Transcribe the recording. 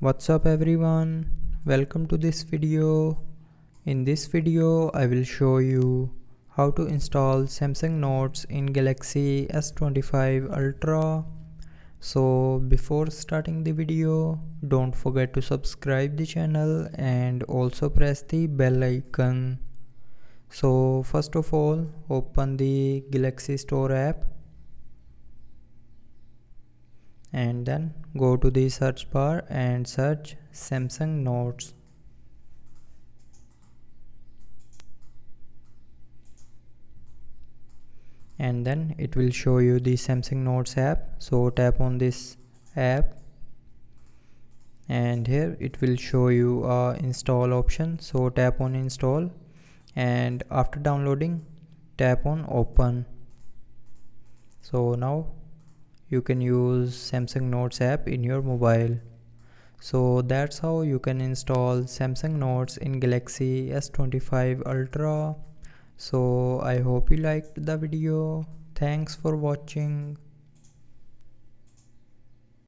What's up everyone, welcome to this video. In this video I will show you how to install Samsung Notes in Galaxy S25 Ultra. So before starting the video, don't forget to subscribe the channel and also press the bell icon. So first of all, open the Galaxy Store app and then go to the search bar and search Samsung Notes. And then it will show you the Samsung Notes app. So tap on this app and here it will show you a install option. So tap on install and after downloading tap on open. So now you can use Samsung Notes app in your mobile. So that's how you can install Samsung Notes in Galaxy S25 Ultra. So I hope you liked the video. Thanks for watching.